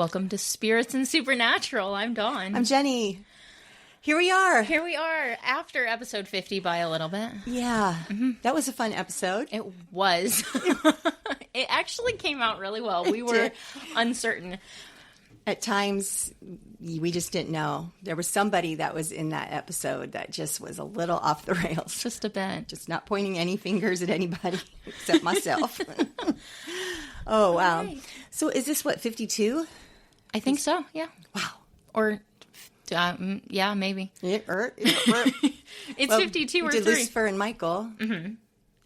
Welcome to Spirits and Supernatural. I'm Dawn. I'm Jenny. Here we are. Here we are after episode 50 by a little bit. Yeah. That was a fun episode. It was. It actually came out really well. We were uncertain. At times, we just didn't know. There was somebody that was in that episode that just was a little off the rails. Just a bit. Just not pointing any fingers at anybody except myself. Oh, wow. Right. So is this, what, 52? I think so, yeah. Wow. Or, yeah, maybe. It's well, 52 or 3. We did Lucifer and Michael. Mm-hmm.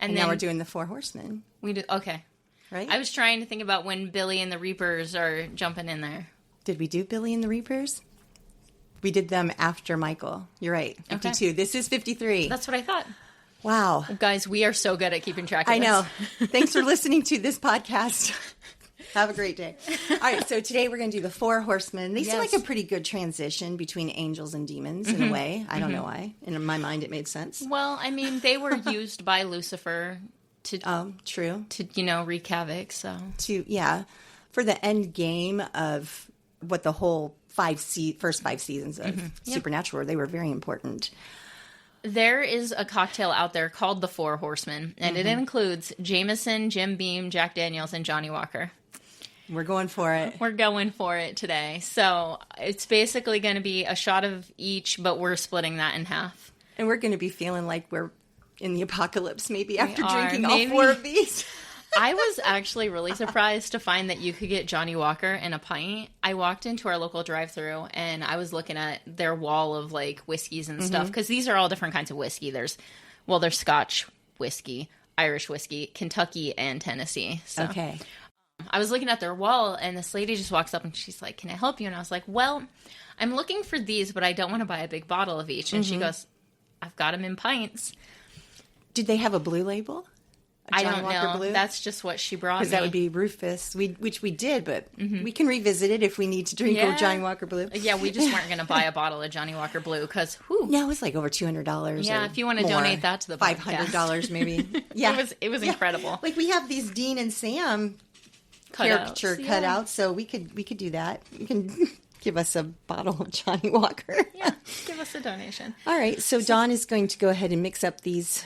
And now we're doing the Four Horsemen. We did, okay. Right? I was trying to think about when Billy and the Reapers are jumping in there. Did we do Billy and the Reapers? We did them after Michael. You're right. 52. Okay. This is 53. That's what I thought. Wow. Guys, we are so good at keeping track of this. I know. Thanks for listening to this podcast. Have a great day. All right, so today we're going to do the Four Horsemen. They seem like a pretty good transition between angels and demons in a way. I don't know why. In my mind, it made sense. Well, I mean, they were used by Lucifer to true. To, wreak havoc, so. For the end game of what the whole first 5 seasons of Supernatural were, they were very important. There is a cocktail out there called the Four Horsemen, and it includes Jameson, Jim Beam, Jack Daniels, and Johnnie Walker. We're going for it. We're going for it today. So it's basically going to be a shot of each, but we're splitting that in half. And we're going to be feeling like we're in the apocalypse maybe after drinking all 4 of these. I was actually really surprised to find that you could get Johnnie Walker in a pint. I walked into our local drive-thru and I was looking at their wall of like whiskeys and stuff because these are all different kinds of whiskey. There's Scotch whiskey, Irish whiskey, Kentucky, and Tennessee. So, okay. I was looking at their wall and this lady just walks up and she's like, "Can I help you?" And I was like, "Well, I'm looking for these, but I don't want to buy a big bottle of each." And she goes, "I've got them in pints." Did they have a blue label? I don't know. Blue? That's just what she brought me. Because that would be Rufus, which we did, but we can revisit it if we need to drink Johnnie Walker Blue. Yeah, we just weren't going to buy a bottle of Johnnie Walker Blue because, yeah, it was like over $200. Yeah, if you want to donate that to the podcast. $500 maybe. Yeah, it was incredible. Like we have these Dean and Sam caricature cutouts, so we could do that. You can give us a bottle of Johnnie Walker. Yeah, give us a donation. All right, so Dawn is going to go ahead and mix up these.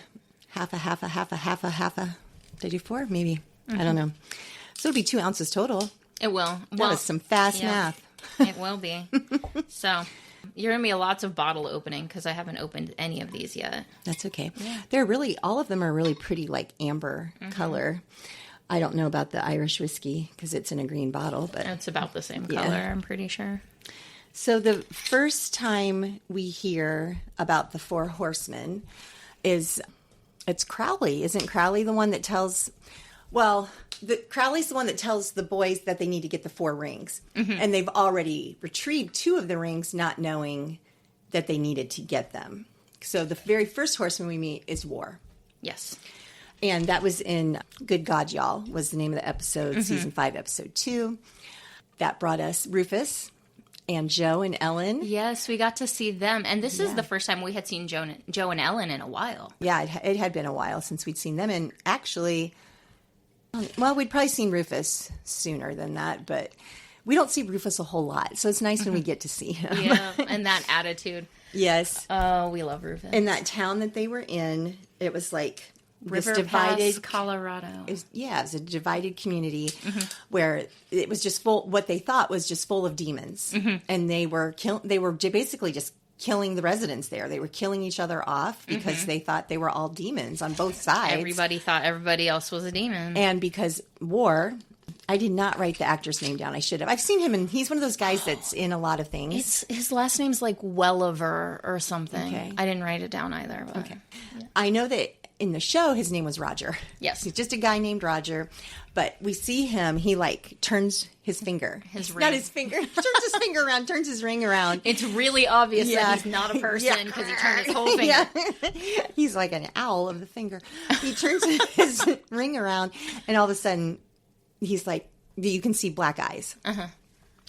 Half a. Did I do 4? Maybe. I don't know. So it'll be 2 ounces total. It will. That is some fast math. It will be. So you're going to be lots of bottle opening because I haven't opened any of these yet. That's okay. Yeah. They're really, all of them are really pretty like amber color. I don't know about the Irish whiskey because it's in a green bottle, but it's about the same color, I'm pretty sure. So the first time we hear about the Four Horsemen it's Crowley. Isn't Crowley the one that tells... Well, Crowley's the one that tells the boys that they need to get the 4 rings. And they've already retrieved 2 of the rings, not knowing that they needed to get them. So the very first horseman we meet is War. Yes. And that was in Good God, Y'all, was the name of the episode, Season 5, Episode 2. That brought us Rufus and Joe and Ellen. Yes, we got to see them. And this is the first time we had seen Joe and Ellen in a while. Yeah, it had been a while since we'd seen them. And actually, well, we'd probably seen Rufus sooner than that. But we don't see Rufus a whole lot. So it's nice when we get to see him. Yeah, and that attitude. Yes. Oh, we love Rufus. In that town that they were in, it was like... River Pass, Colorado. It was a divided community where it was just full. What they thought was just full of demons, and they were basically just killing the residents there. They were killing each other off because they thought they were all demons on both sides. Everybody thought everybody else was a demon, and because War. I did not write the actor's name down. I should have. I've seen him, and he's one of those guys that's in a lot of things. His last name's like Welliver or something. Okay. I didn't write it down either. But, okay. Yeah. I know that in the show, his name was Roger. Yes. He's just a guy named Roger. But we see him, he like turns his finger. His ring. Not his finger. He turns his finger around, turns his ring around. It's really obvious that he's not a person because he turned his whole finger. Yeah. He's like an owl of the finger. He turns his ring around, and all of a sudden, he's like, you can see black eyes.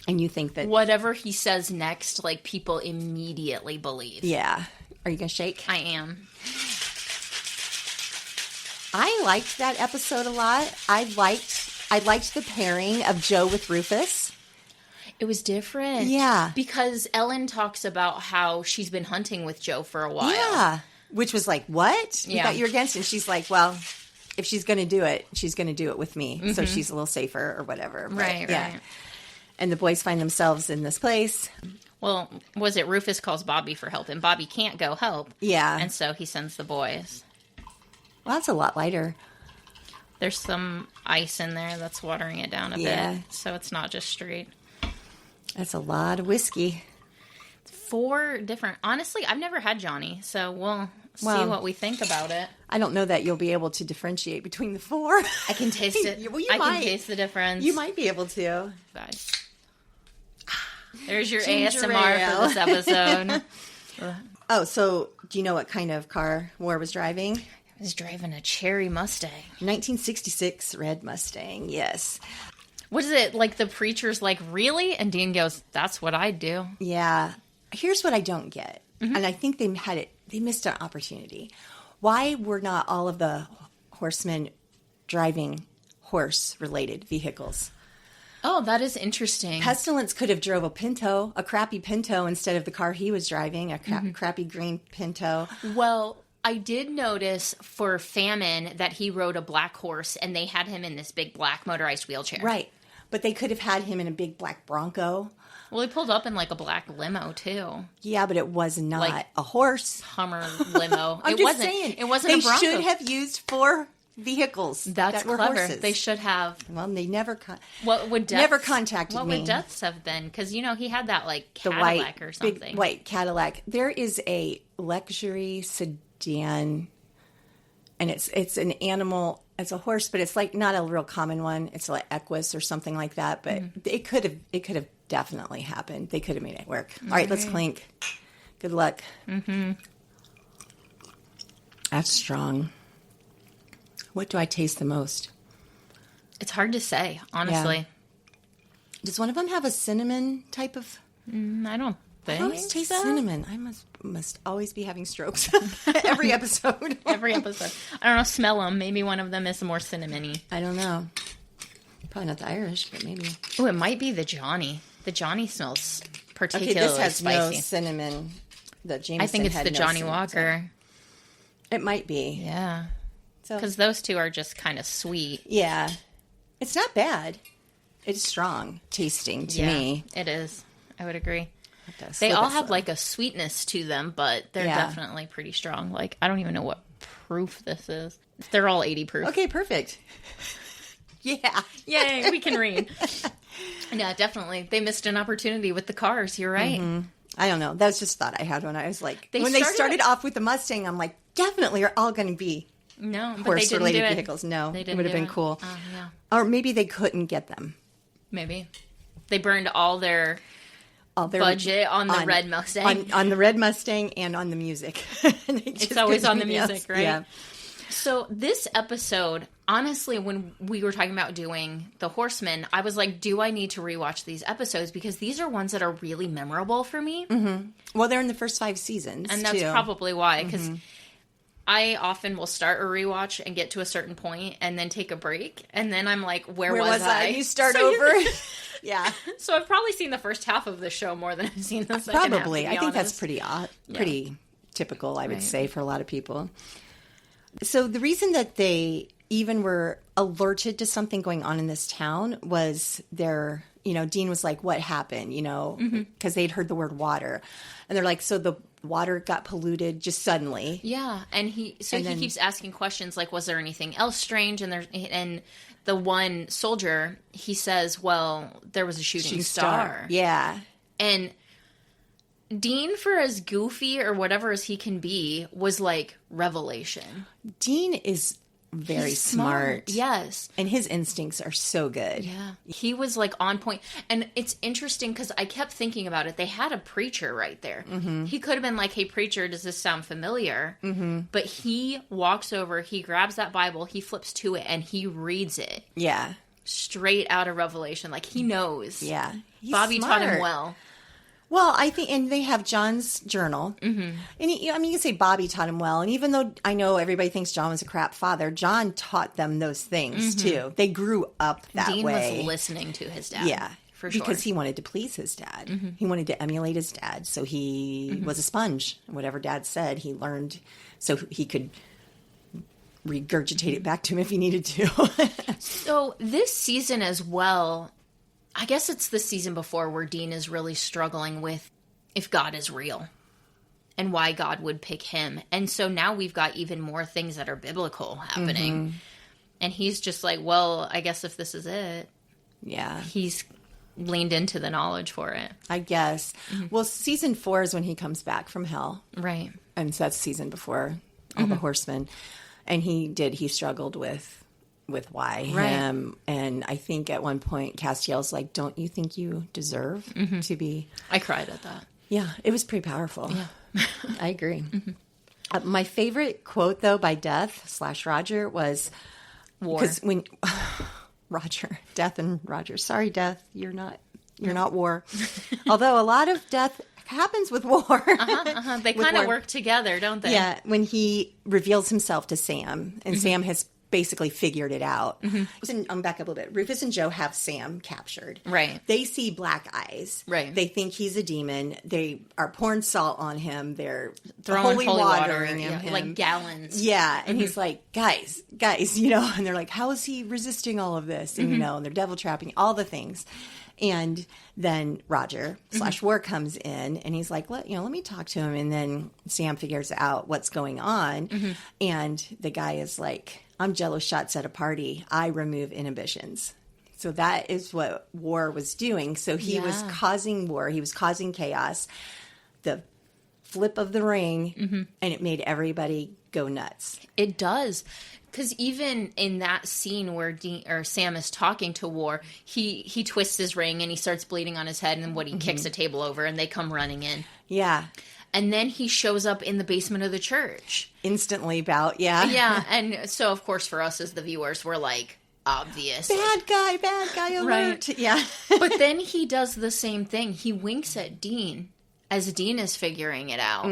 And you think that... Whatever he says next, like, people immediately believe. Yeah. Are you going to shake? I am. I liked that episode a lot. I liked the pairing of Joe with Rufus. It was different. Yeah. Because Ellen talks about how she's been hunting with Joe for a while. Yeah. Which was like, what? You thought you were against it? And she's like, well, if she's going to do it, she's going to do it with me. So she's a little safer or whatever. But, Right. And the boys find themselves in this place. Well, was it Rufus calls Bobby for help, and Bobby can't go help. Yeah. And so he sends the boys. Well, that's a lot lighter. There's some ice in there that's watering it down a bit, so it's not just straight. That's a lot of whiskey. 4 different... Honestly, I've never had Johnny, so we'll see what we think about it. I don't know that you'll be able to differentiate between the 4. I can taste it. Well, I can taste the difference. You might be able to. Guys. There's your Ginger ASMR ale. for this episode. Oh, so do you know what kind of car War was driving? I was driving a cherry Mustang. 1966 red Mustang, yes. What is it? Like the preacher's like, really? And Dean goes, that's what I'd do. Yeah. Here's what I don't get. And I think they missed an opportunity. Why were not all of the horsemen driving horse-related vehicles? Oh, that is interesting. Pestilence could have drove a crappy Pinto instead of the car he was driving, a crappy green Pinto. Well, I did notice for Famine that he rode a black horse, and they had him in this big black motorized wheelchair. Right. But they could have had him in a big black Bronco. Well, he pulled up in like a black limo, too. Yeah, but it was not Like a horse. Hummer limo. I'm just saying. It wasn't a Bronco. They should have used 4 vehicles That's that were clever. horses. They should have. Well, they never Never contacted me. What would deaths have been? Because, he had that, like, The Cadillac or something. big white Cadillac. There is a luxury sedan, and it's an animal. It's a horse, but it's like not a real common one. It's like Equus or something like that. But it could have definitely happened. They could have made it work. All right, let's clink. Good luck. Mm-hmm. That's strong. What do I taste the most? It's hard to say, honestly. Yeah. Does one of them have a cinnamon type of? I don't think I always taste so. cinnamon. I must always be having strokes every episode. Every episode. I don't know, smell them. Maybe one of them is more cinnamony. I don't know. Probably not the Irish, but maybe. Oh, it might be the Johnny. The Johnny smells particularly Okay, this has spicy. no cinnamon. The Jameson I think it's had the no Johnny cinnamon. Walker. It might be. Yeah. So, Because those two are just kind of sweet. yeah. It's not bad. It's strong tasting to me. It is. I would agree. Have to They slip all it have slow. like a sweetness to them, but they're Yeah. definitely pretty strong. Like, I don't even know what proof this is. They're all 80 proof. Okay, perfect. Yeah. Yay, we can read. Yeah, definitely. They missed an opportunity with the cars. You're right. I don't know. That's just thought I had when I was like, They when they started started off with the Mustang, I'm like, definitely are all going to be No, but they didn't do horse-related it. vehicles. No, They it didn't would have do been it. cool. Oh, yeah. Or maybe they couldn't get them. Maybe. They burned all their All their budget on the red Mustang. on the red Mustang and on the music. It's always on the music, right? Yeah. So this episode, honestly, when we were talking about doing the Horsemen, I was like, do I need to rewatch these episodes? Because these are ones that are really memorable for me. Mm-hmm. Well, they're in the first 5 seasons, And that's too. probably why, because I often will start a rewatch and get to a certain point and then take a break. And then I'm like, where was I? You start So- over. Yeah. So I've probably seen the first half of the show more than I've seen the second half, Probably. to be I think that's honest. pretty pretty typical, I would Right. say, for a lot of people. So the reason that they even were alerted to something going on in this town was their, Dean was like, what happened, because they'd heard the word water. And they're like, so the water got polluted just suddenly. Yeah, and he then- keeps asking questions like, was there anything else strange? And the one soldier, he says, well, there was a shooting star. Yeah. And Dean, for as goofy or whatever as he can be, was like revelation. Dean is very He's smart. Yes. And his instincts are so good. Yeah. He was like on point. And it's interesting because I kept thinking about it. They had a preacher right there. Mm-hmm. He could have been like, hey, preacher, does this sound familiar? Mm-hmm. But he walks over, he grabs that Bible, he flips to it, and he reads it Yeah. straight out of Revelation. Like, he knows. Yeah. He's Bobby taught him smart. well. Well, I think, and they have John's journal. Mm-hmm. And you can say Bobby taught him well. And even though I know everybody thinks John was a crap father, John taught them those things too. They grew up that Dean way. was listening to his dad. Yeah, for sure. Because he wanted to please his dad. He wanted to emulate his dad. So he was a sponge. Whatever dad said, he learned so he could regurgitate it back to him if he needed to. So this season as well, I guess it's the season before where Dean is really struggling with if God is real and why God would pick him. And so now we've got even more things that are biblical happening. And he's just like, well, I guess if this is it. Yeah. He's leaned into the knowledge for it. I guess. Well, season 4 is when he comes back from hell. Right. And so that's season before all the Horsemen. And he struggled with why him. And I think at one point Castiel's like, don't you think you deserve to be... I cried at that. Yeah, it was pretty powerful. Yeah. I agree. My favorite quote, though, by Death/Roger was... War. Because when... Roger. Death and Roger. Sorry, Death. You're not War. Although a lot of death happens with War. They kind of work together, don't they? Yeah, when he reveals himself to Sam, and Sam has basically figured it out. I'm back up a little bit. Rufus and Joe have Sam captured. Right. They see black eyes. Right. They think he's a demon. They are pouring salt on him. They're throwing holy water in him. like gallons. Yeah, and he's like, guys, and they're like, how is he resisting all of this? And, and they're devil trapping, all the things. And then Roger/War comes in, and he's like, let me talk to him. And then Sam figures out what's going on. And the guy is like, I'm Jello shots at a party. I remove inhibitions. So that is what War was doing. So he was causing war. He was causing chaos. The flip of the ring, and it made everybody go nuts. It does. Because even in that scene where Sam is talking to War, he twists his ring and he starts bleeding on his head, and he kicks a table over, and they come running in. Yeah. And then he shows up in the basement of the church. Instantly about, yeah. Yeah, and so, of course, for us as the viewers, we're like, obvious. Bad guy alert. Right. Yeah. But then he does the same thing. He winks at Dean as Dean is figuring it out.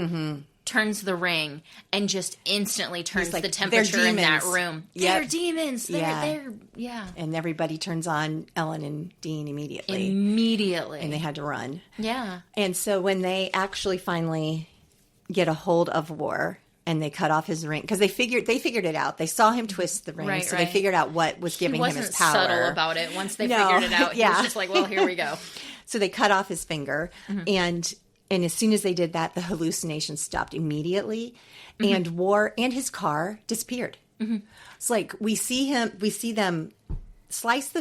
Turns the ring and just instantly turns the temperature in that room. They're demons. They're And everybody turns on Ellen and Dean immediately. And they had to run. Yeah. And so when they actually finally get a hold of War and they cut off his ring, because they figured it out. They saw him twist the ring, they figured out what was giving him his power. He wasn't subtle about it. Once they figured it out, he was just like, well, here we go. So they cut off his finger, and as soon as they did that, the hallucination stopped immediately, and War and his car disappeared. It's like we see them slice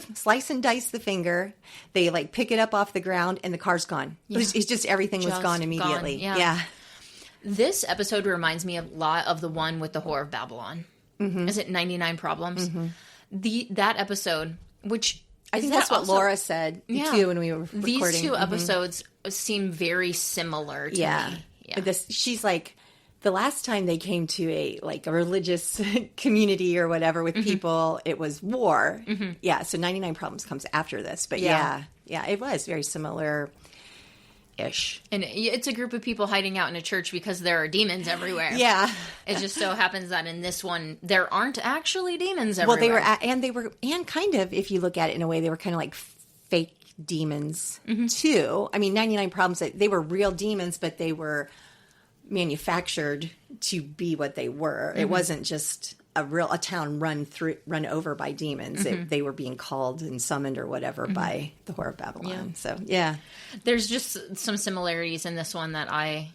and dice the finger. They pick it up off the ground, and the car's gone. Yeah. It's just everything was gone immediately. Yeah. This episode reminds me a lot of the one with the Whore of Babylon. Is it 99 Problems? That episode, which I think that's what Laura said too when we were recording. These two episodes seem very similar to me. Yeah. She's like, the last time they came to a religious community or whatever with people, it was war. Yeah, so 99 Problems comes after this. But yeah, it was very similar-ish. And it's a group of people hiding out in a church because there are demons everywhere. Yeah. It just so happens that in this one, there aren't actually demons everywhere. Well, and kind of, if you look at it in a way, they were kind of like fake demons too. I mean, 99 Problems, they were real demons, but they were manufactured to be what they were. It wasn't just a town run over by demons. They were being called and summoned or whatever by the Whore of Babylon. Yeah. So yeah, there's just some similarities in this one that I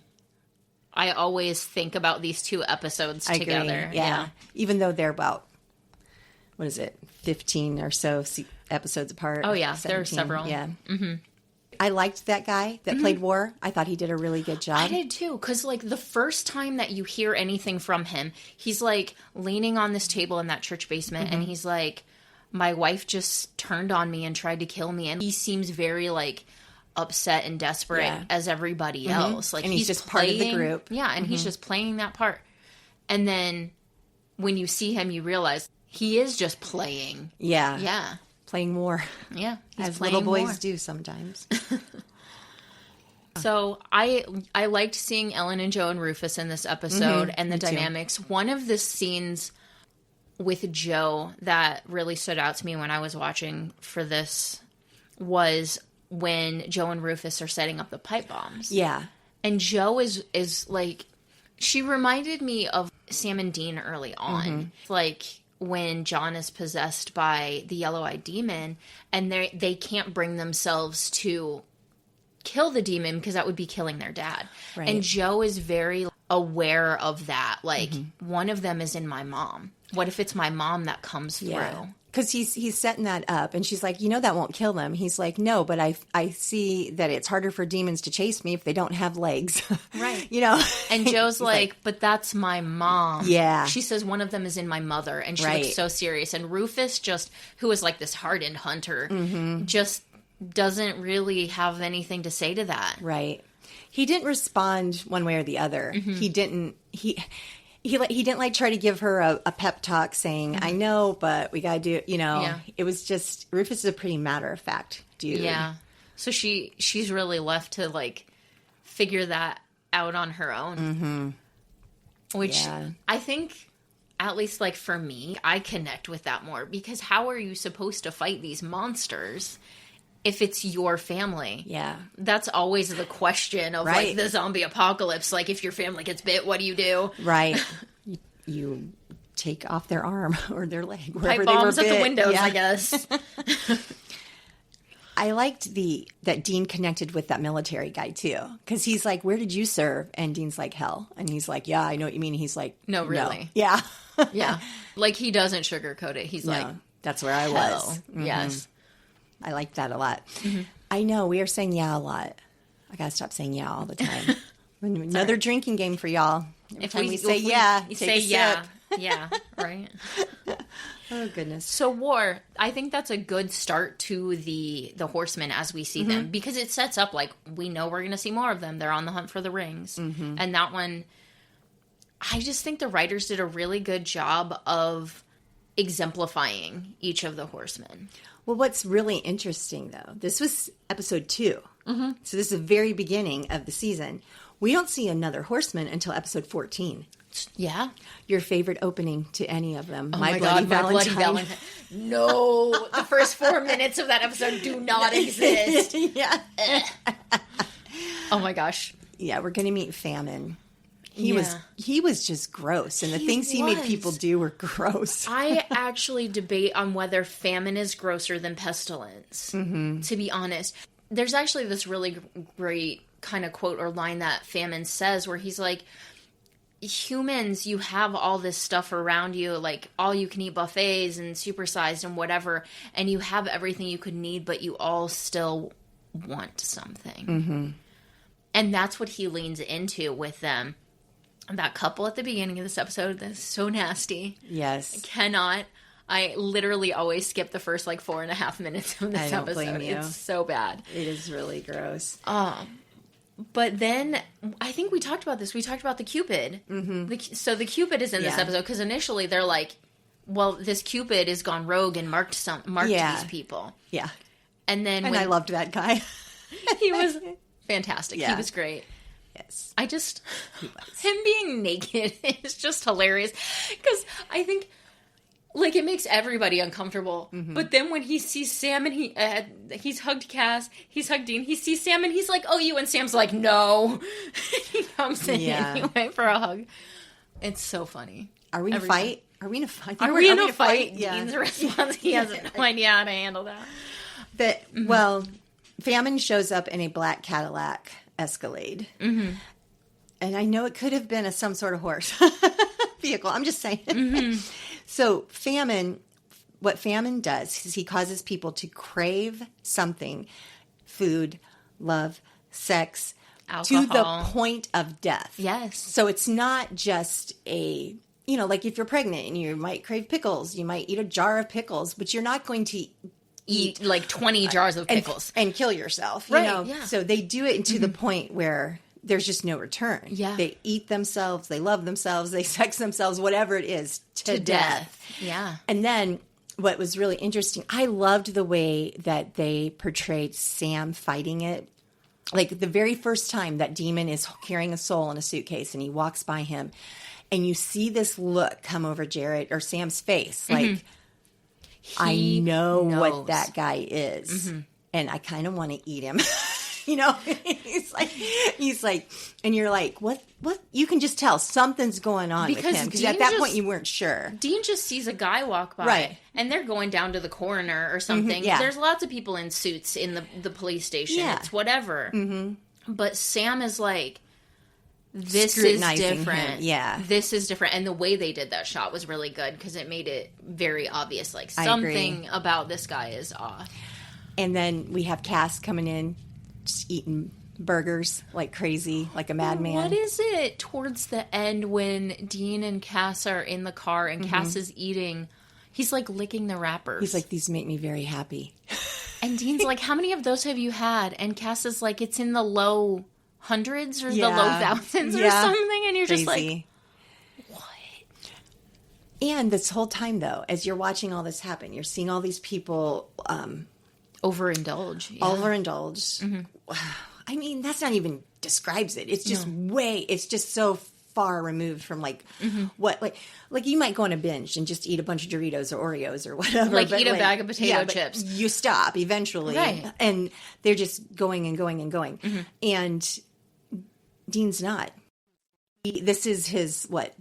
always think about these two episodes together. Yeah, even though they're about 15 or so episodes apart. Oh yeah, there are several. Yeah. I liked that guy that played War. I thought he did a really good job. I did too, because the first time that you hear anything from him, he's leaning on this table in that church basement, and he's like, my wife just turned on me and tried to kill me, and he seems very upset and desperate as everybody else. And he's just part of the group. Yeah, and he's just playing that part. And then when you see him, you realize he is just playing. Yeah. Yeah. Playing war. Yeah. As little boys do sometimes. So I liked seeing Ellen and Joe and Rufus in this episode and the dynamics. One of the scenes with Joe that really stood out to me when I was watching for this was when Joe and Rufus are setting up the pipe bombs. Yeah. And Joe is like, she reminded me of Sam and Dean early on. Like when John is possessed by the yellow-eyed demon and they can't bring themselves to kill the demon because that would be killing their dad. Right. And Joe is very aware of that. Like, one of them is in my mom. What if it's my mom that comes through? Yeah. Because he's setting that up, and she's like, that won't kill them. He's like, no, but I see that it's harder for demons to chase me if they don't have legs. Right. And Joe's like, but that's my mom. Yeah. She says one of them is in my mother, and she looks so serious. And Rufus who is like this hardened hunter, just doesn't really have anything to say to that. Right. He didn't respond one way or the other. He didn't. He didn't like try to give her a pep talk saying, I know, but we got to do it. It was just, Rufus is a pretty matter of fact dude. Yeah. So she's really left to like figure that out on her own. Which I think, at least like for me, I connect with that more because how are you supposed to fight these monsters if it's your family? Yeah. That's always the question of like the zombie apocalypse. Like if your family gets bit, what do you do? Right. you take off their arm or their leg, wherever Pipe bombs they were bit. At the windows, I guess. I liked that Dean connected with that military guy too. Because he's like, where did you serve? And Dean's like, hell. And he's like, yeah, I know what you mean. He's like, no, really? No. Yeah. Yeah. Like he doesn't sugarcoat it. He's like, that's where I was. Yes. I like that a lot. I know we are saying yeah a lot. I gotta stop saying yeah all the time. Another drinking game for y'all. Every time we say yeah, you say yeah. Yeah, right? Oh, goodness. So War, I think that's a good start to the Horsemen as we see them. Because it sets up, like, we know we're going to see more of them. They're on the hunt for the rings. And that one, I just think the writers did a really good job of exemplifying each of the Horsemen. Well, what's really interesting, though, this was episode 2. So this is the very beginning of the season. We don't see another Horseman until episode 14. Yeah. Your favorite opening to any of them. Oh my God, My Bloody Valentine. No, the first 4 minutes of that episode do not exist. Yeah. Oh my gosh. Yeah, we're going to meet Famine. He was just gross, and the things he made people do were gross. I actually debate on whether Famine is grosser than Pestilence, to be honest. There's actually this really great kind of quote or line that Famine says where he's like, humans, you have all this stuff around you, like all you can eat buffets and supersized and whatever, and you have everything you could need, but you all still want something. And that's what he leans into with them. That couple at the beginning of this episode, that's so nasty. Yes. I cannot. I literally always skip the first like 4.5 minutes of this episode. Blame you. It's so bad. It is really gross. But then, I think we talked about this. We talked about the Cupid. So the Cupid is in this episode, because initially they're like, well, this Cupid has gone rogue and marked these people. Yeah. And then I loved that guy. He was fantastic. Yeah. He was great. Yes. Him being naked is just hilarious. Because I think, like, it makes everybody uncomfortable. But then when he sees Sam and he's hugged Cass, he's hugged Dean, he sees Sam and he's like, oh, you, and Sam's like, no. He comes in anyway for a hug. It's so funny. Are we in a fight? Are we in a fight? Are we in a fight? Yeah. Dean's response, he has no idea how to handle that. Well, Famine shows up in a black Cadillac Escalade. And I know it could have been some sort of horse vehicle. I'm just saying. So what Famine does is he causes people to crave something, food, love, sex, alcohol, to the point of death. Yes. So it's not just like if you're pregnant and you might crave pickles, you might eat a jar of pickles, but you're not going to eat like 20 jars of pickles and kill yourself. Right. Yeah. So they do it to the point where there's just no return. Yeah. They eat themselves, they love themselves, they sex themselves, whatever it is, to death. Yeah. And then what was really interesting, I loved the way that they portrayed Sam fighting it. Like the very first time that demon is carrying a soul in a suitcase and he walks by him and you see this look come over Jared or Sam's face. Like, I know what that guy is. and I kind of want to eat him. You know, he's like, and you're like, what? You can just tell something's going on with him because at that point you weren't sure. Dean just sees a guy walk by, right? And they're going down to the coroner or something. Yeah. There's lots of people in suits in the police station. Yeah. It's whatever. But Sam is like, this is different. Him. Yeah, this is different. And the way they did that shot was really good because it made it very obvious. Like something about this guy is off. And then we have Cass coming in. Just eating burgers like crazy, like a madman. What is it towards the end when Dean and Cass are in the car and Cass is eating? He's like licking the wrappers. He's like, these make me very happy. And Dean's like, how many of those have you had? And Cass is like, it's in the low hundreds or the low thousands or something. And you're just like, what? And this whole time, though, as you're watching all this happen, you're seeing all these people overindulge. Yeah. Overindulge. I mean, that's not even describes it. It's just it's just so far removed from like what, like you might go on a binge and just eat a bunch of Doritos or Oreos or whatever. Like eat a bag of potato chips. You stop eventually. Right. And they're just going and going and going. And Dean's not. This is his, Lonely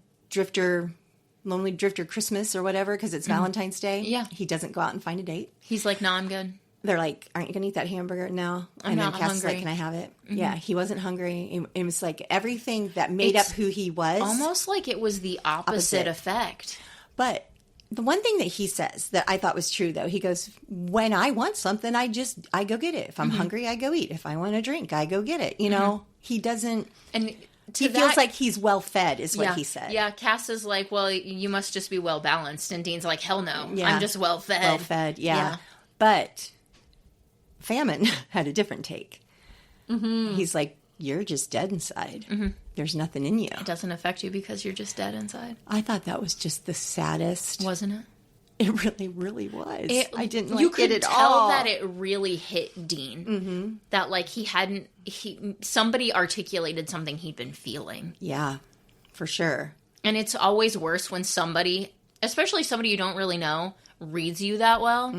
Drifter Christmas or whatever because it's Valentine's Day. Yeah. He doesn't go out and find a date. He's like, no, I'm good. They're like, aren't you going to eat that hamburger? No. I'm not Cass hungry. Like, can I have it? Yeah, he wasn't hungry. It was like everything that made up who he was. Almost like it was the opposite effect. But the one thing that he says that I thought was true, though, he goes, when I want something, I go get it. If I'm hungry, I go eat. If I want a drink, I go get it. You know, he doesn't. And he feels like he's well fed, is what he said. Yeah, Cass is like, well, you must just be well balanced. And Dean's like, hell no. I'm just well fed. Well fed, yeah. But Famine had a different take. He's like, you're just dead inside. There's nothing in you. It doesn't affect you because you're just dead inside. I thought that was just the saddest. Wasn't it? It really, really was. I didn't like you it at all. You could tell that it really hit Dean. That like somebody articulated something he'd been feeling. Yeah, for sure. And it's always worse when somebody, especially somebody you don't really know, reads you that well.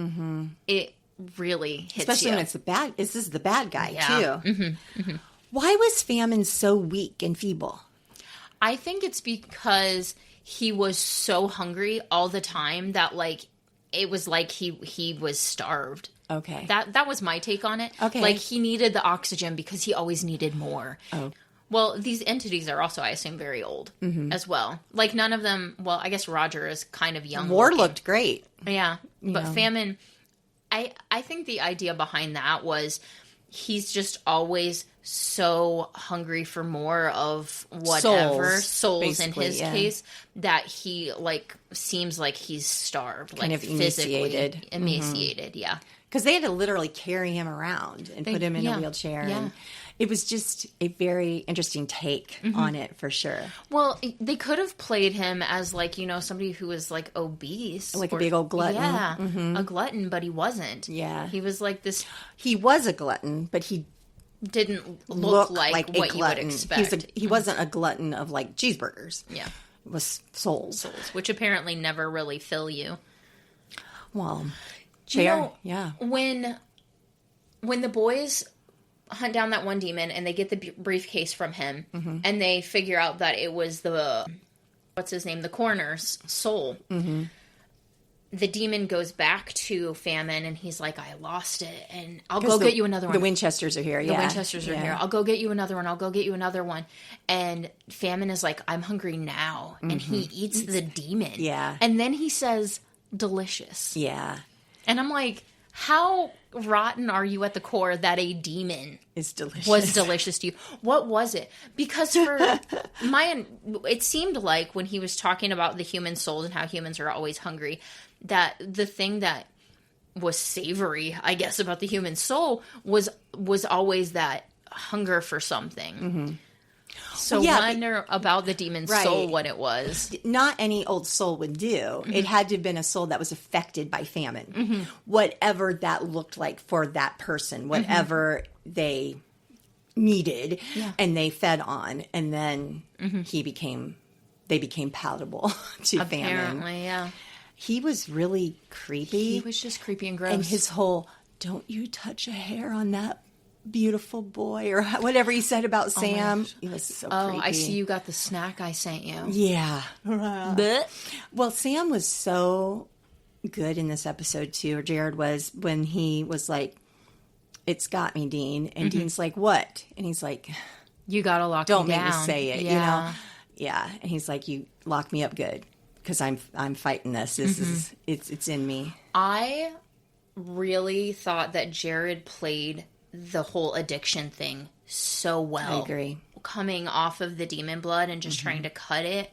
It really hits especially you. When this is the bad guy too. Why was Famine so weak and feeble? I think it's because he was so hungry all the time that like it was like he was starved. Okay. That was my take on it. Okay. Like he needed the oxygen because he always needed more. Oh. Well, these entities are also, I assume, very old as well. Like none of them, well, I guess Roger is kind of young. War looked great. Yeah. But Famine, I think the idea behind that was he's just always so hungry for more of whatever souls in his case that he like seems like he's starved, kind like of physically emaciated. Yeah, because they had to literally carry him around and put him in a wheelchair. And it was just a very interesting take on it for sure. Well, they could have played him as like, you know, somebody who was like obese. Like a big old glutton. Yeah, a glutton, but he wasn't. Yeah. He was like this. He was a glutton, but he didn't look like what you would expect. He wasn't a glutton of like cheeseburgers. Yeah. It was souls. Which apparently never really fill you. Well, when the boys hunt down that one demon and they get the briefcase from him and they figure out that it was the coroner's soul. The demon goes back to Famine and he's like, I lost it and I'll go get you another one. The Winchesters are here. The Winchesters are here. I'll go get you another one. I'll go get you another one. And Famine is like, I'm hungry now. And he eats the demon. Yeah. And then he says, delicious. Yeah. And I'm like, how rotten are you at the core that a demon was delicious to you? What was it? Because for it seemed like when he was talking about the human souls and how humans are always hungry, that the thing that was savory, I guess, about the human soul was always that hunger for something. So wonder about the demon's soul, what it was. Not any old soul would do. It had to have been a soul that was affected by famine. Whatever that looked like for that person, whatever they needed and they fed on. And then they became palatable to Apparently, famine. Yeah. He was really creepy. He was just creepy and gross. And his whole don't you touch a hair on that beautiful boy, or whatever he said about Sam. It was so creepy. I see you got the snack I sent you. Yeah. Well, Sam was so good in this episode too, or Jared was, when he was like, "It's got me, Dean," and Dean's like, "What?" And he's like, "You gotta lock don't me make down." me say it, you know? Yeah. And he's like, "You lock me up good, because I'm fighting this. This is it's in me." I really thought that Jared played the whole addiction thing so well. I agree. Coming off of the demon blood and just trying to cut it,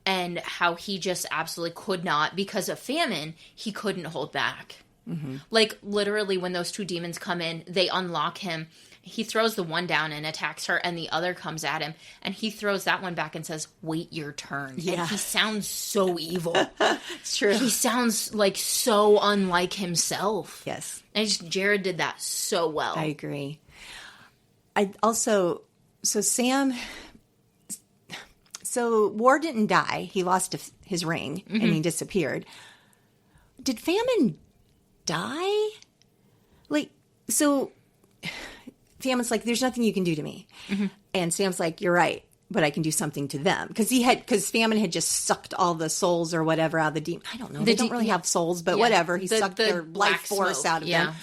and how he just absolutely could not, because of famine, he couldn't hold back. Like, literally, when those two demons come in, they unlock him. He throws the one down and attacks her, and the other comes at him, and he throws that one back and says, "Wait your turn." Yeah. And he sounds so evil. It's true. He sounds like so unlike himself. Yes. And Jared did that so well. I agree. I also, so War didn't die. He lost his ring and he disappeared. Did Famine die? Like, so Famine's like, "There's nothing you can do to me." And Sam's like, "You're right, but I can do something to them." Because Famine had just sucked all the souls or whatever out of the demon. I don't know. They don't really have souls, but whatever. He sucked their life force out of them.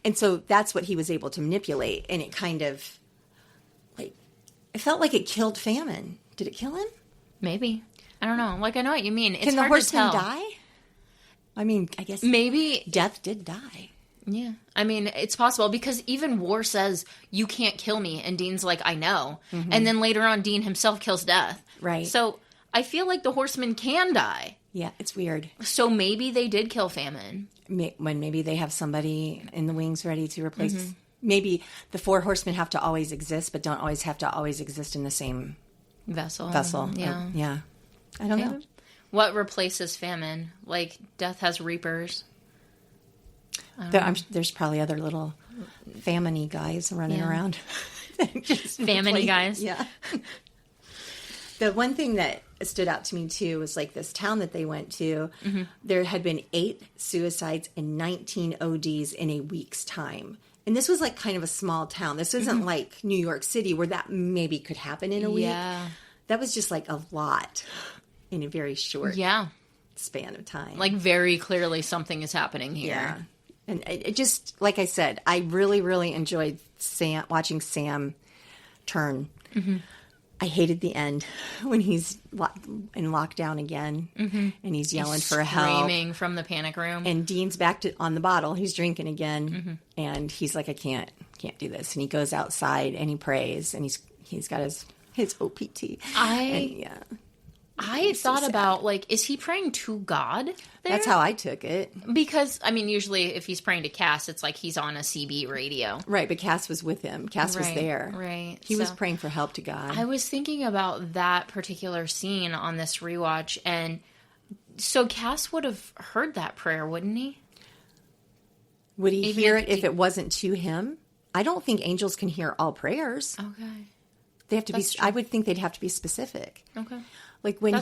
And so that's what he was able to manipulate. And it kind of, like, it felt like it killed Famine. Did it kill him? Maybe. I don't know. Like, I know what you mean. It's Can the hard Horsemen to tell. die? I mean, I guess Maybe. Death did die. Yeah. I mean, it's possible, because even War says, "You can't kill me." And Dean's like, "I know." And then later on, Dean himself kills Death. Right. So I feel like the Horsemen can die. Yeah, it's weird. So maybe they did kill Famine. When maybe they have somebody in the wings ready to replace. Maybe the four horsemen have to always exist, but don't always have to always exist in the same Vessel. Yeah. Yeah. I don't know. What replaces Famine? Like, Death has Reapers. There's probably other little famine-y guys running around. Famine-y guys? Yeah. The one thing that stood out to me, too, was like this town that they went to. There had been 8 suicides and 19 ODs in a week's time. And this was like kind of a small town. This isn't like New York City where that maybe could happen in a week. Yeah. That was just like a lot in a very short span of time. Like, very clearly something is happening here. Yeah. And it just, like I said, I really, really enjoyed watching Sam turn. I hated the end when he's in lockdown again and he's yelling for help. Screaming from the panic room. And Dean's back on the bottle. He's drinking again. And he's like, "I can't do this." And he goes outside and he prays and he's got his OPT. I thought about, like, is he praying to God there? That's how I took it. Because, I mean, usually if he's praying to Cass, it's like he's on a CB radio. Right, but Cass was with him. Cass was there. Right. He was praying for help to God. I was thinking about that particular scene on this rewatch, and so Cass would have heard that prayer, wouldn't he? Would he hear it if it wasn't to him? I don't think angels can hear all prayers. Okay. They have to be. I would think they'd have to be specific. Okay. Like when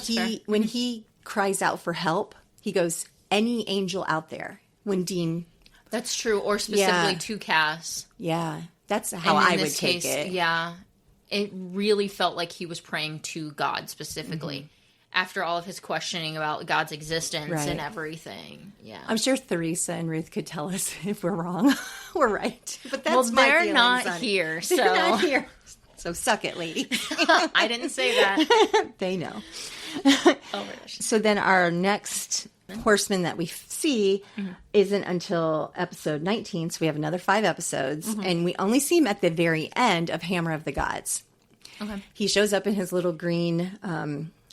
he cries out for help, he goes, "Any angel out there." When Dean, that's true, or specifically to Cass. Yeah, that's how I would take it. Yeah, it really felt like he was praying to God specifically. After all of his questioning about God's existence and everything. Yeah. I'm sure Theresa and Ruth could tell us if we're wrong. We're right. But that's they're not here. So. They're not here. So suck it, lady. I didn't say that. They know. Oh my gosh. So then our next horseman that we see isn't until episode 19. So we have another 5 episodes. And we only see him at the very end of Hammer of the Gods. Okay. He shows up in his little green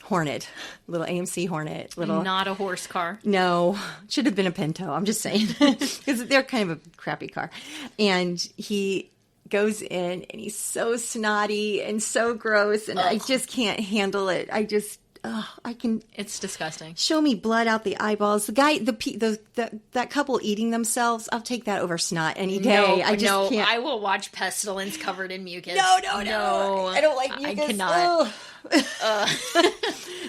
Hornet, little AMC Hornet. Not a horse car. No, should have been a Pinto. I'm just saying. Because they're kind of a crappy car. And he goes in and he's so snotty and so gross and I just can't handle it. It's disgusting. Show me blood out the eyeballs. The guy, that couple eating themselves, I'll take that over snot any day. I just can't. I will watch pestilence covered in mucus. No. I don't like mucus. I cannot.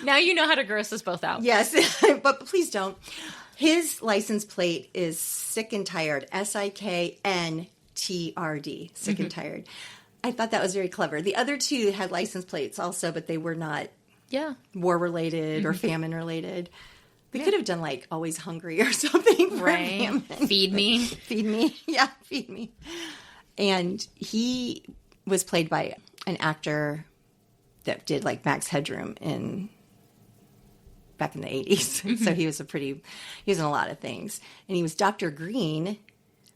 Now you know how to gross us both out. Yes, but please don't. His license plate is Sick and Tired, SIKNTRD, Sick and Tired. I thought that was very clever. The other two had license plates also, but they were not war-related or famine-related. They could have done, like, Always Hungry or something for famine. Feed me. Feed me. Yeah, feed me. And he was played by an actor that did, like, Max Headroom back in the 80s. So he was he was in a lot of things. And he was Dr. Green,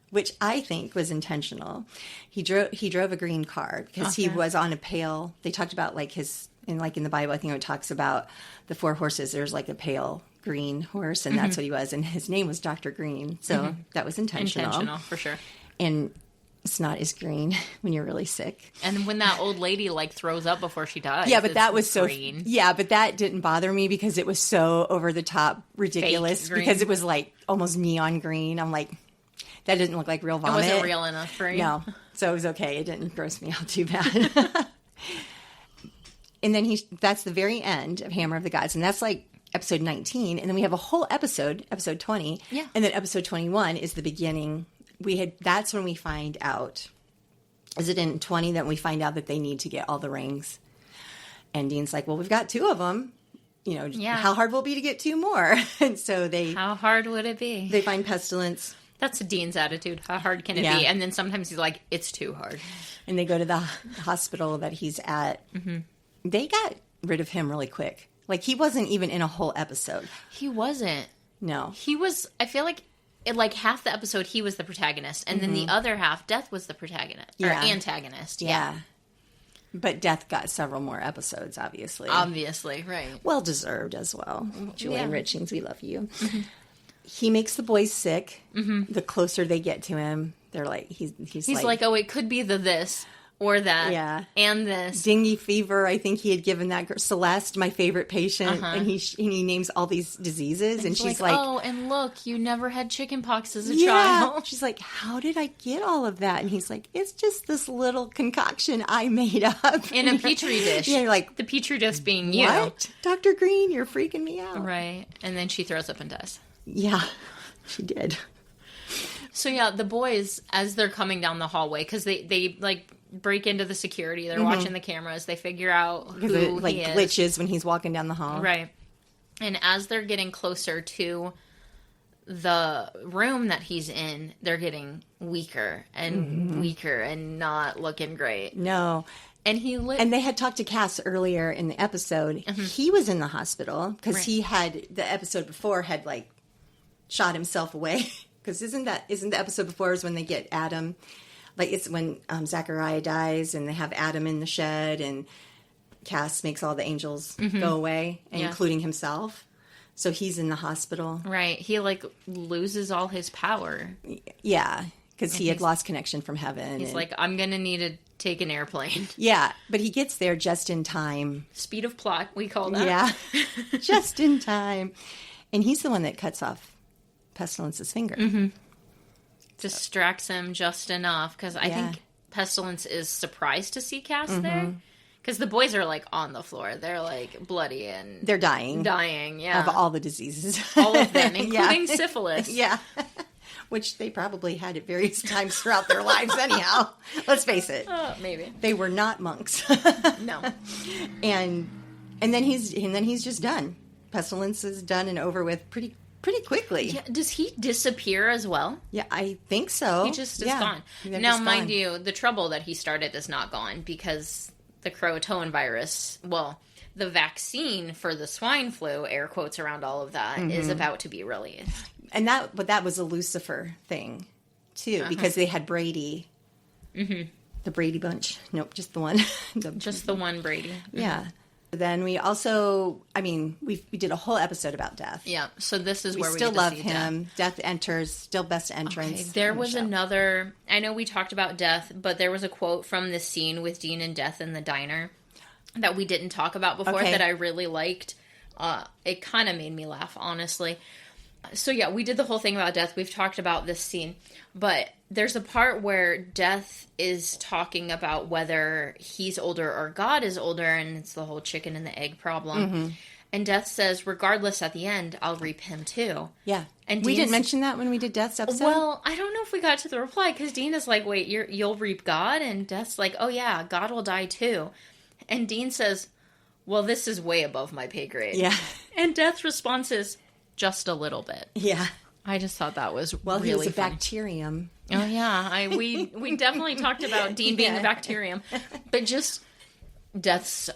which I think was intentional. He drove a green car because he was on a pale. They talked about, like, in the Bible, I think it talks about the 4 horses. There's, like, a pale green horse, and that's what he was. And his name was Dr. Green. So that was intentional. Intentional, for sure. And it's not as green when you're really sick. And when that old lady, like, throws up before she dies. Yeah, but that was green. Yeah, but that didn't bother me because it was so over the top ridiculous because it was, like, almost neon green. I'm like, that didn't look like real vomit. It wasn't real enough for you. No. So it was okay. It didn't gross me out too bad. And then that's the very end of Hammer of the Gods. And that's like episode 19. And then we have a whole episode 20. Yeah. And then episode 21 is the beginning. That's when we find out. Is it in 20 that we find out that they need to get all the rings? And Dean's like, well, we've got 2 of them. How hard will it be to get 2 more? And so how hard would it be? They find Pestilence. That's Dean's attitude. How hard can it be? And then sometimes he's like, it's too hard. And they go to the hospital that he's at. Mm-hmm. They got rid of him really quick. Like, he wasn't even in a whole episode. He wasn't. No. He was, I feel like, half the episode, he was the protagonist. And then the other half, Death was the protagonist. Or antagonist. Yeah. But Death got several more episodes, obviously. Obviously, right. Well deserved as well. Julian Richings, we love you. Mm-hmm. He makes the boys sick. Mm-hmm. The closer they get to him, they're like, he's like, oh, it could be this or that. Yeah. And this. Dengue fever, I think he had given that girl, Celeste, my favorite patient, and he names all these diseases, and she's like, oh, and look, you never had chicken pox as a child. She's like, how did I get all of that? And he's like, it's just this little concoction I made up. In a Petri dish. Yeah, you're like, the Petri dish being you. What? Dr. Green, you're freaking me out. Right. And then she throws up and dies. Yeah, she did. So yeah, the boys, as they're coming down the hallway, because they like break into the security, they're watching the cameras, they figure out who he is. Glitches when he's walking down the hall. Right. And as they're getting closer to the room that he's in, they're getting weaker and weaker and not looking great. No. And and they had talked to Cass earlier in the episode. Mm-hmm. He was in the hospital because he had, the episode before, had like shot himself away. Because isn't the episode before is when they get Adam, like it's when Zachariah dies and they have Adam in the shed and Cass makes all the angels go away, including himself. So he's in the hospital. Right. He like loses all his power. Yeah. Because he had lost connection from heaven. He's like, I'm going to need to take an airplane. Yeah. But he gets there just in time. Speed of plot, we call that. Yeah. Just in time. And he's the one that cuts off Pestilence's finger. Mm-hmm. Distracts him just enough. Because I think Pestilence is surprised to see Cass there. Because the boys are, like, on the floor. They're, like, bloody and... They're dying. Dying, yeah. Of all the diseases. All of them, including syphilis. Yeah. Which they probably had at various times throughout their lives anyhow. Let's face it. Maybe. They were not monks. No. And then he's just done. Pestilence is done and over with pretty quickly. Yeah. Does he disappear as well? Yeah, I think so. He just is gone. Now, mind you, the trouble that he started is not gone because... the Croatoan virus, well, the vaccine for the swine flu, air quotes around all of that, is about to be released. And that was a Lucifer thing, too, because they had Brady. Mm-hmm. The Brady bunch. Nope, just the one. Just the one Brady. Yeah. Then we also, we did a whole episode about Death. Yeah, so this is where we still love him. Death enters, still best entrance. Okay, there was another, I know we talked about Death, but there was a quote from this scene with Dean and Death in the diner that we didn't talk about before that I really liked. It kind of made me laugh, honestly. So yeah, we did the whole thing about Death. We've talked about this scene, but there's a part where Death is talking about whether he's older or God is older, and it's the whole chicken and the egg problem. Mm-hmm. And Death says, regardless, at the end, I'll reap him too. Yeah. And we Dean's, didn't mention that when we did Death's episode? Well, I don't know if we got to the reply, because Dean is like, wait, you'll reap God? And Death's like, oh yeah, God will die too. And Dean says, well, this is way above my pay grade. Yeah. And Death's response is, just a little bit. Yeah. I just thought that was well, really he was a funny. bacterium. Oh yeah, we definitely talked about Dean being a bacterium, but just Death's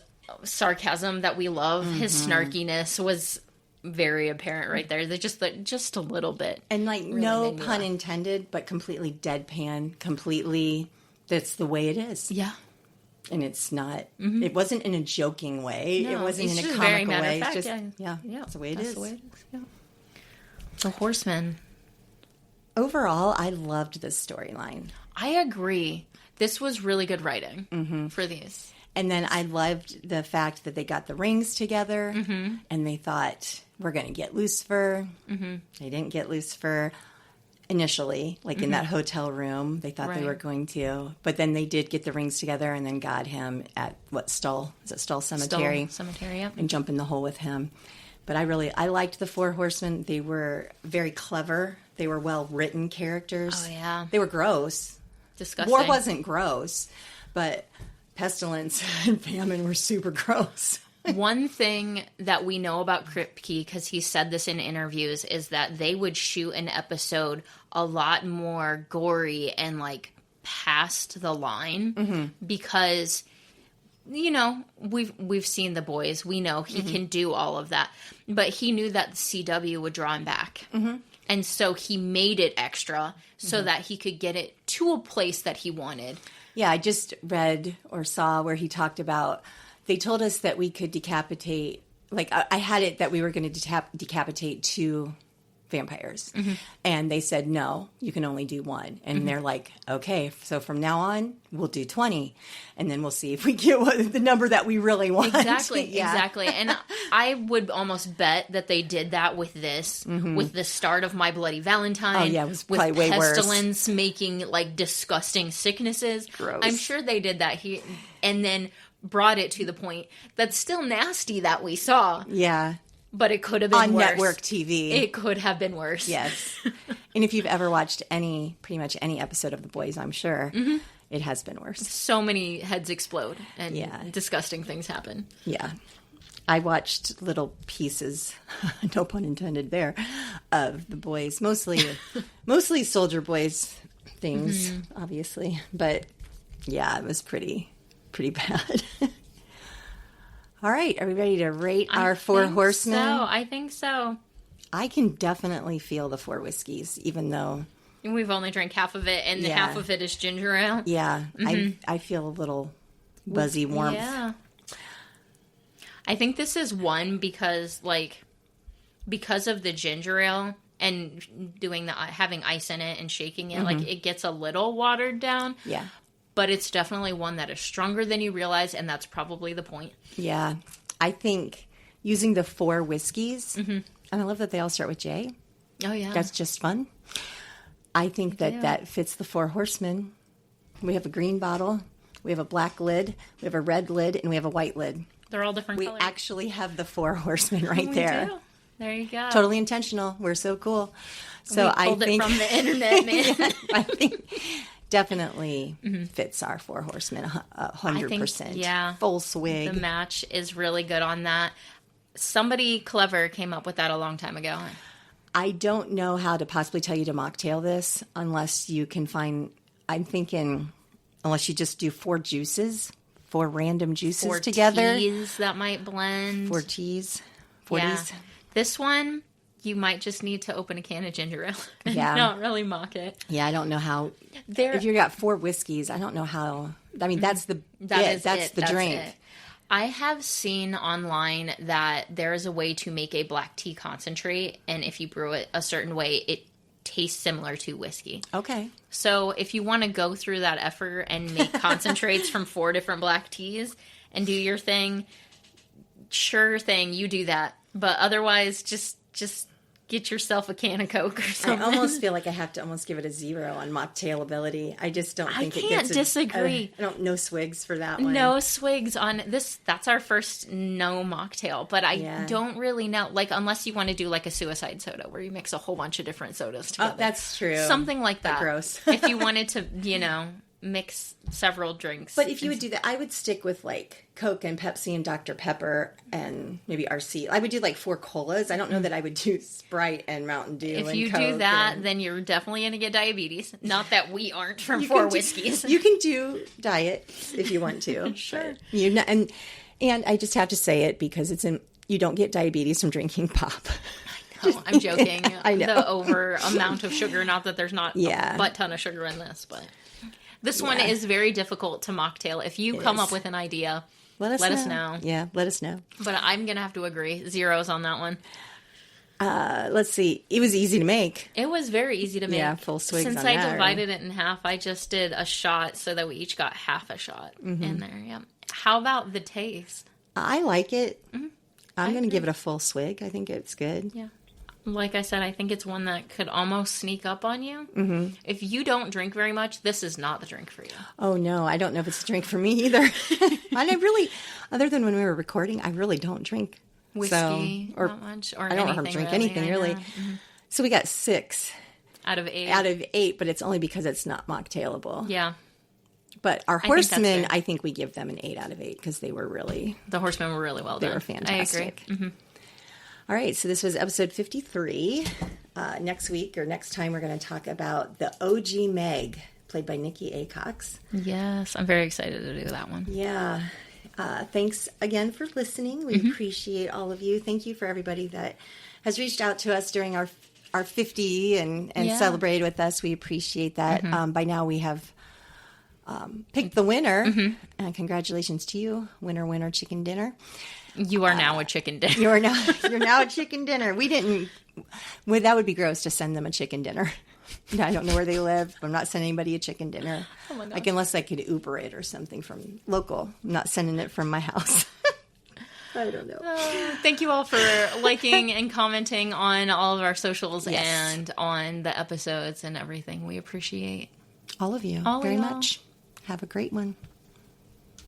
sarcasm that we love, his snarkiness was very apparent right there. They just a little bit, and like really no pun intended, but completely deadpan. Completely, that's the way it is. Yeah, and it's not. It wasn't in a joking way. No, it wasn't it's in a just comical very way. matter It's of just fact, yeah, that's the way it that's is. the way it is. Yeah. The Horsemen. Overall, I loved this storyline. I agree. This was really good writing for these. And then I loved the fact that they got the rings together and they thought, we're going to get Lucifer. They didn't get Lucifer initially, like in that hotel room. They thought they were going to. But then they did get the rings together and then got him at Stull? Is it Stull Cemetery? Stull Cemetery, yeah. And jump in the hole with him. But I liked the Four Horsemen. They were very clever. They were well-written characters. Oh, yeah. They were gross. Disgusting. War wasn't gross, but pestilence and famine were super gross. One thing that we know about Kripke, because he said this in interviews, is that they would shoot an episode a lot more gory and like past the line because, you know, we've seen The Boys. We know he can do all of that, but he knew that the CW would draw him back. And so he made it extra so that he could get it to a place that he wanted. Yeah, I just read or saw where he talked about, they told us that we could decapitate, like I had it that we were going to decapitate 2 vampires. And they said, no, you can only do 1. And they're like, okay, so from now on, we'll do 20. And then we'll see if we get the number that we really want. Exactly. And I would almost bet that they did that with this, with the start of My Bloody Valentine. Oh, yeah, it was probably way worse. Pestilence making, like, disgusting sicknesses. Gross. I'm sure they did that here. And then brought it to the point that's still nasty that we saw. Yeah. But it could have been on worse. network TV. It could have been worse. Yes. And if you've ever watched pretty much any episode of The Boys, I'm sure it has been worse. So many heads explode and disgusting things happen. Yeah. I watched little pieces, no pun intended there, of The Boys. Mostly Soldier Boys things, obviously. But yeah, it was pretty bad. All right, are we ready to rate our 4 horsemen? I think so. I can definitely feel the 4 whiskeys, even though we've only drank half of it, and half of it is ginger ale. Yeah, I feel a little buzzy warmth. Yeah, I think this is one because of the ginger ale and doing having ice in it and shaking it, like it gets a little watered down. Yeah. But it's definitely one that is stronger than you realize, and that's probably the point. Yeah. I think using the 4 whiskeys, and I love that they all start with J. Oh, yeah. That's just fun. I think that fits the 4 horsemen. We have a green bottle, we have a black lid, we have a red lid, and we have a white lid. They're all different colors. We actually have the 4 horsemen right there. Do. There you go. Totally intentional. We're so cool. So we pulled it from the internet, man. Yeah, I think definitely fits our 4 horsemen 100%. Yeah. Full swig. The match is really good on that. Somebody clever came up with that a long time ago. I don't know how to possibly tell you to mocktail this unless you can find, I'm thinking, unless you just do 4 juices, 4 random juices 4 together. teas that might blend. 4 teas. 40s. Yeah. This one, you might just need to open a can of ginger ale and Yeah. not really mock it. Yeah, I don't know how. If you got 4 whiskeys, I don't know how. I mean, that's the that's the drink. It. I have seen online that there is a way to make a black tea concentrate, and if you brew it a certain way, it tastes similar to whiskey. Okay. So if you want to go through that effort and make concentrates from 4 different black teas and do your thing, sure thing, you do that. But otherwise, just get yourself a can of Coke or something. I almost feel like I have to almost give it a 0 on mocktailability. I just don't think it can't gets disagree. no swigs for that one. No swigs on this. That's our first no mocktail, but I don't really know. Like, unless you want to do like a suicide soda where you mix a whole bunch of different sodas together. Oh, that's true. Something like that. Gross. If you wanted to, mix several drinks. But if you would do that, I would stick with like Coke and Pepsi and Dr. Pepper and maybe RC. I would do like 4 colas. I don't know that I would do Sprite and Mountain Dew. If and you Coke do that, then you're definitely going to get diabetes. Not that we aren't from you 4 can whiskeys. You can do diet if you want to. Sure. And I just have to say it because you don't get diabetes from drinking pop. Oh, I'm joking. I know. The over amount of sugar, not that there's not a butt ton of sugar in this, but this one is very difficult to mocktail. If you come up with an idea, let us know. Yeah, let us know. But I'm going to have to agree. 0s on that one. Let's see. It was easy to make. It was very easy to make. Yeah, full swigs Since on I that, divided it in half, I just did a shot so that we each got half a shot in there. Yeah. How about the taste? I like it. Mm-hmm. I'm going to give it a full swig. I think it's good. Yeah. Like I said, I think it's one that could almost sneak up on you. Mm-hmm. If you don't drink very much, this is not the drink for you. Oh, no. I don't know if it's a drink for me either. And I really, other than when we were recording, I really don't drink whiskey that much. Or I don't drink anything, really. Mm-hmm. So we got 6. Out of 8. Out of 8, but it's only because it's not mocktailable. Yeah. But our Horsemen, I think we give them an 8 out of 8 because they were really... The Horsemen were really well done. They were fantastic. I agree. Mm-hmm. All right, so this was episode 53. Next week or next time, we're going to talk about the OG Meg, played by Nikki Acox. Yes, I'm very excited to do that one. Yeah. Thanks again for listening. We appreciate all of you. Thank you for everybody that has reached out to us during our 50 and celebrated with us. We appreciate that. By now we have picked the winner. And congratulations to you. Winner, chicken dinner. You are now a chicken dinner. You're now a chicken dinner. We didn't. Well, that would be gross to send them a chicken dinner. I don't know where they live. I'm not sending anybody a chicken dinner. Oh my gosh. Like, unless I could Uber it or something from local. I'm not sending it from my house. I don't know. Thank you all for liking and commenting on all of our socials and on the episodes and everything. We appreciate all of you very much. Have a great one.